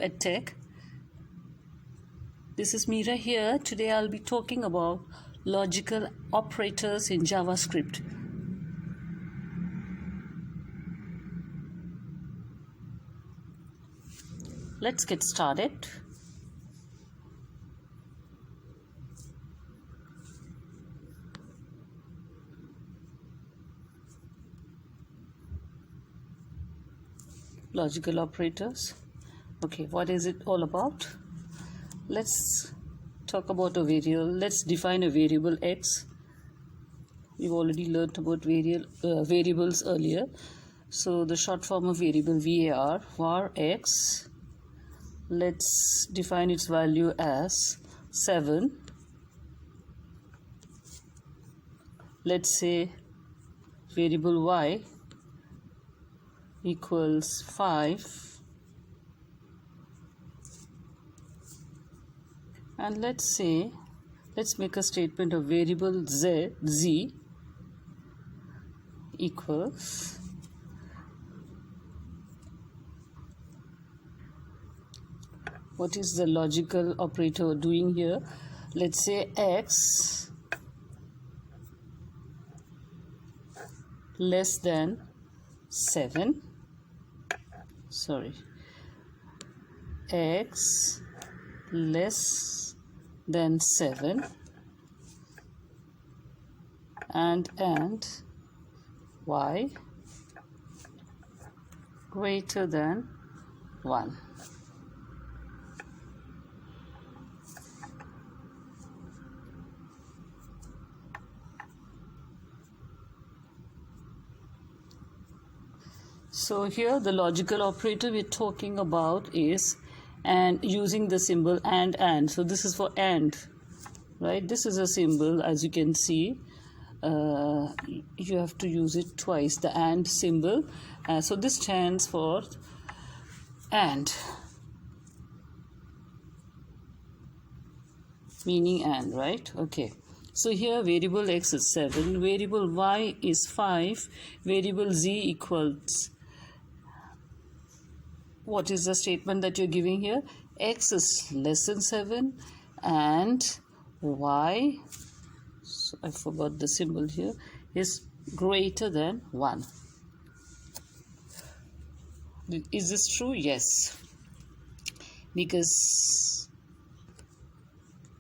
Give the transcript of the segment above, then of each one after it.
edtech. This is Meera here. Today I'll be talking about logical operators in JavaScript. Let's get started. Logical operators. Okay, what is it all about? Let's talk about a variable. Let's define a variable x. We've already learned about variables earlier. So the short form of variable var x. Let's define its value as 7. Let's say variable y equals 5. And let's make a statement of variable z equals what is the logical operator doing here? Let's say x less than 7. X less than 7 and y greater than 1. So here the logical operator we're talking about is and using the symbol and. So this is for and, right? This is a symbol, as you can see. You have to use it twice, the and symbol. So this stands for and, meaning and, right? Okay. So here variable x is 7, variable y is 5, variable z equals, what is the statement that you're giving here? X is less than 7 and y, so I forgot the symbol here, is greater than 1. Is this true? Yes. Because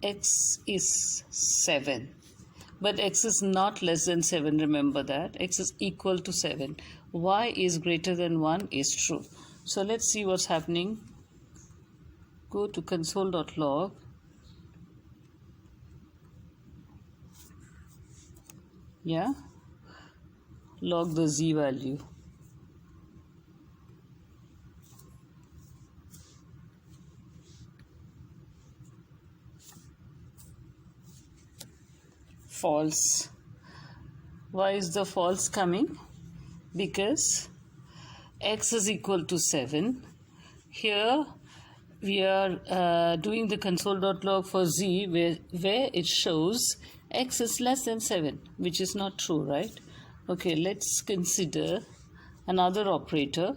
x is 7. But x is not less than 7, remember that. X is equal to 7. Y is greater than 1 is true. So let's see what's happening. Go to console.log. Yeah. Log the z value. False. Why is the false coming? Because x is equal to 7. Here we are doing the console.log for z where it shows x is less than 7, which is not true, right? Okay, let's consider another operator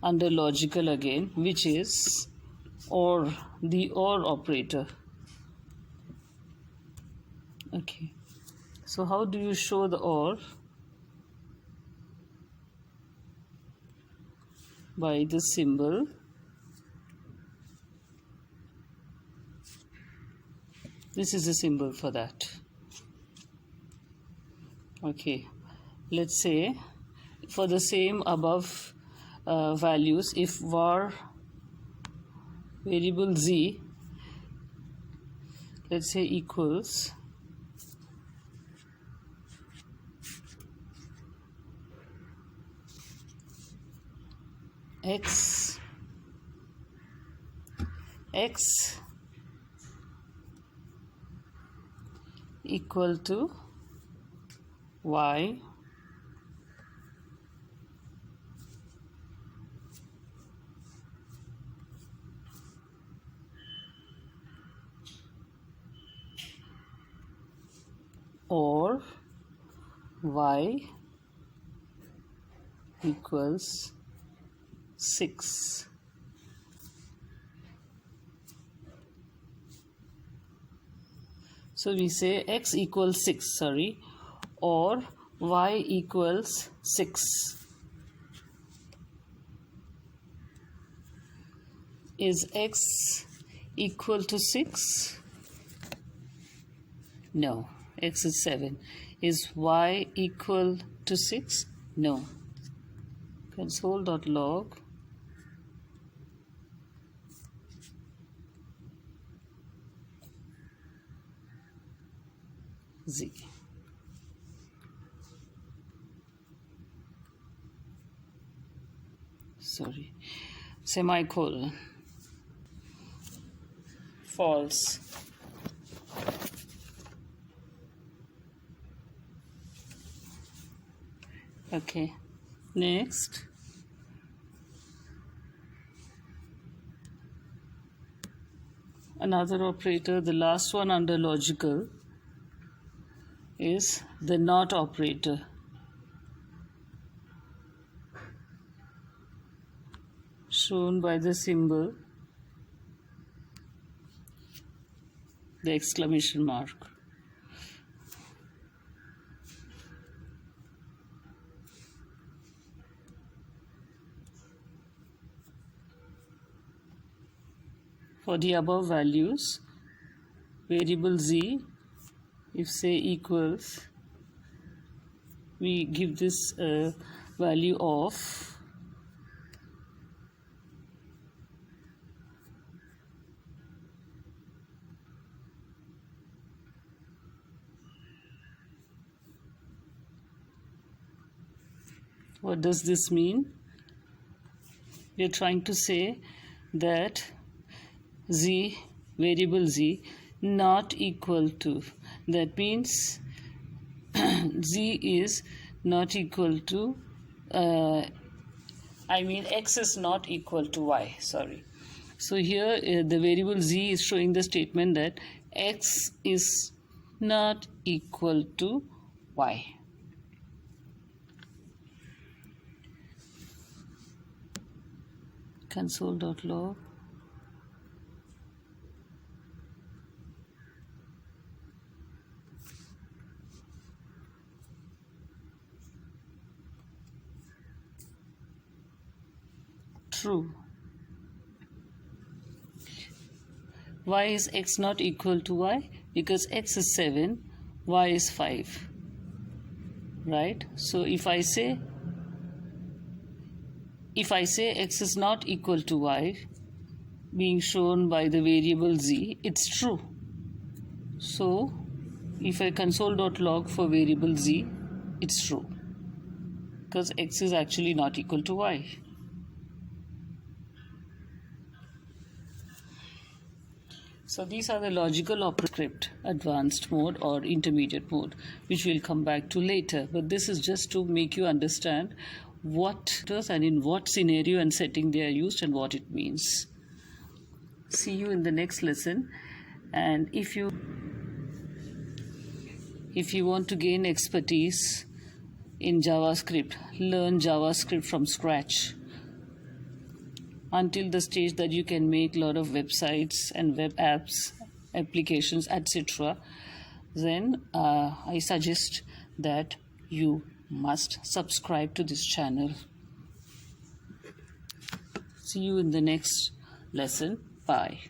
under logical again, which is or, the or operator. Okay, so how do you show the or? By the symbol. This is a symbol for that. Okay, let's say for the same above values, if var variable z, let's say equals x equal to y or y equals 6. So we say x equals 6, or y equals 6. Is x equal to 6? No, x is 7. Is y equal to 6? No. Console.log z. Semicolon. False. Okay, next. Another operator, the last one under logical, is the not operator. Shown by the symbol, the exclamation mark. For the above values, variable z, if say equals, we give this value of what does this mean? We are trying to say that z, variable z, not equal to, that means z is not equal to, x is not equal to y, So here the variable z is showing the statement that x is not equal to y. Console.log true. Why is x not equal to y? Because x is 7, y is 5. Right? So if I say x is not equal to y, being shown by the variable z, it's true. So if I console.log for variable z, it's true, because x is actually not equal to y. So these are the logical JavaScript advanced mode or intermediate mode, which we'll come back to later. But this is just to make you understand what does and in what scenario and setting they are used and what it means. See you in the next lesson. And if you want to gain expertise in JavaScript, learn JavaScript from scratch until the stage that you can make a lot of websites and web apps, applications, etc., then I suggest that you must subscribe to this channel. See you in the next lesson. Bye.